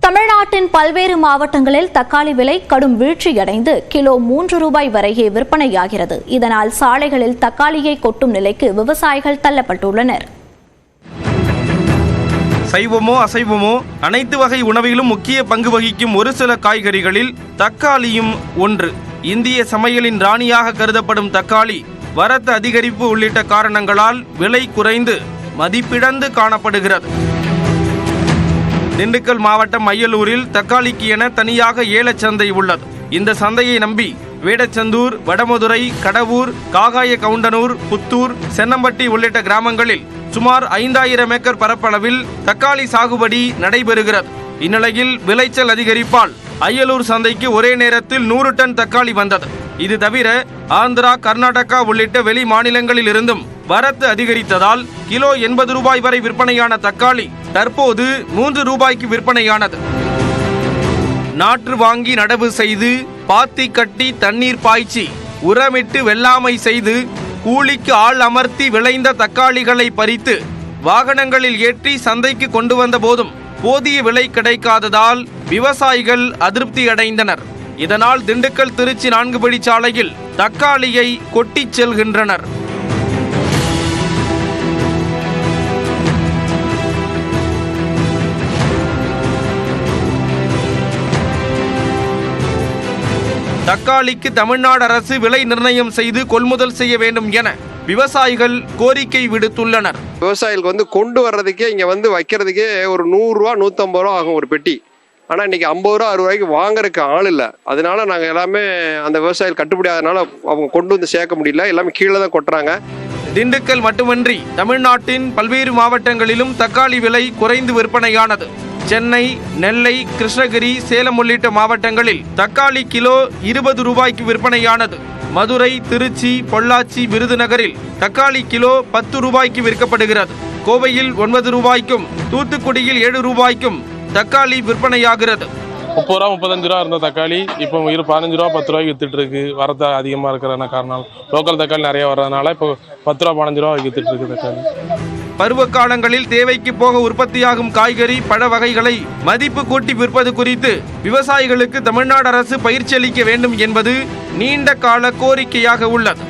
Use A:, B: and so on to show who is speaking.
A: தமிழ்நாட்டின் பல்வேறு மாவட்டங்களில் தக்காளி விலை கடும் வீழ்ச்சியடைந்து கிலோ 3 ரூபாய் வரையே விற்பனையாகிறது. இதனால் சாலைகளில் தக்காளியை கொட்டும் நிலைக்கு விவசாயிகள் தள்ளப்பட்டுள்ளனர்.
B: சைவமோ அசைவமோ அனைத்து வகை உணவிலும் முக்கிய பங்கு வகிக்கும் ஒரு சில காய்கறிகளில் தக்காளியும் ஒன்று. இந்திய சமையலின் ராணியாக கருதப்படும் தக்காளி வரத்து அதிகரிப்பு உள்ளிட்ட காரணங்களால் விலை குறைந்து மதிப்பிழந்து காணப்படுகிறது. திண்டுக்கல் மாவட்டம் அய்யலூரில் தக்காளிக்கு என தனியாக ஏலச்சந்தை உள்ளது. இந்த சந்தையை நம்பி வேடச்சந்தூர், வடமதுரை, கடவூர், காகாய கவுண்டனூர், புத்தூர், சென்னம்பட்டி உள்ளிட்ட கிராமங்களில் சுமார் 5000 ஏக்கர் பரப்பளவில் தக்காளி சாகுபடி நடைபெறுகிறது. இந்நிலையில் விளைச்சல் அதிகரிப்பால் அய்யலூர் சந்தைக்கு ஒரே நேரத்தில் 100 டன் தக்காளி வந்தது. இது தவிர ஆந்திரா, கர்நாடகா உள்ளிட்ட வெளி மாநிலங்களில் இருந்தும் வரத்து அதிகரித்ததால் கிலோ 80 ரூபாய் வரை விற்பனையான தக்காளி தற்போது 3 ரூபாய்க்கு விற்பனையானது. நாற்று வாங்கி நடவு செய்து பாத்தி கட்டி தண்ணீர் பாய்ச்சி உரமிட்டு வெள்ளாமை செய்து கூலிக்கு ஆள் அமர்த்தி விளைந்த தக்காளிகளை பறித்து வாகனங்களில் ஏற்றி சந்தைக்கு கொண்டு வந்த போதும் போதிய விலை கிடைக்காததால் விவசாயிகள் அதிருப்தி அடைந்தனர். இதனால் திண்டுக்கல் திருச்சி 4 வழிச்சாலையில் தக்காளியை கொட்டிச் செல்கின்றனர். தக்காளிக்கு தமிழ்நாடு அரசு விலை நிர்ணயம் செய்து கொள்முதல் செய்ய வேண்டும் என விவசாயிகள் கோரிக்கை விடுத்துள்ளனர்.
C: விவசாயிகளுக்கு கொண்டு வர்றதுக்கே இங்க வைக்கிறதுக்கே ஒரு 100 ரூபா 150 ரூபா ஆகும் ஒரு பெட்டி. ஆனால் இன்னைக்கு 50 ரூபா 60 ரூபாய்க்கு வாங்குறதுக்கு ஆள் இல்லை. அதனால நாங்கள் எல்லாமே அந்த விவசாயிகள் கட்டுப்படி ஆகிறதுனால அவங்க கொண்டு வந்து சேர்க்க முடியல, எல்லாமே கீழே தான் கொட்டுறாங்க.
B: திண்டுக்கல் மட்டுமின்றி தமிழ்நாட்டின் பல்வேறு மாவட்டங்களிலும் தக்காளி விலை குறைந்து விற்பனையானது. சென்னை, நெல்லை, கிருஷ்ணகிரி, சேலம் உள்ளிட்ட மாவட்டங்களில் தக்காளி கிலோ 20 ரூபாய்க்கு விற்பனையானது. மதுரை, திருச்சி, பொள்ளாச்சி, விருதுநகரில் தக்காளி கிலோ 10 ரூபாய்க்கு விற்கப்படுகிறது. கோவையில் 9 ரூபாய்க்கும், தூத்துக்குடியில் 7 ரூபாய்க்கும் தக்காளி விற்பனையாகிறது.
D: 30 ரூபா 35 ரூபா இருந்த தக்காளி இப்போ 15 ரூபா 10 ரூபாய்க்கு வித்துட்டு இருக்கு. வரத்து அதிகமாக இருக்கிற காரணம் லோக்கல் தக்காளி நிறைய வர்றதுனால இப்போ 10 ரூபா 15 ரூபா வித்துட்டு இருக்கு தக்காளி.
B: பருவ காலங்களில் தேவைக்கு போக உற்பத்தியாகும் காய்கறி, பழ வகைகளை மதிப்பு கூட்டி விற்பது குறித்து விவசாயிகளுக்கு தமிழ்நாடு அரசு பயிற்சி அளிக்க வேண்டும் என்பது நீண்ட கால கோரிக்கையாக உள்ளது.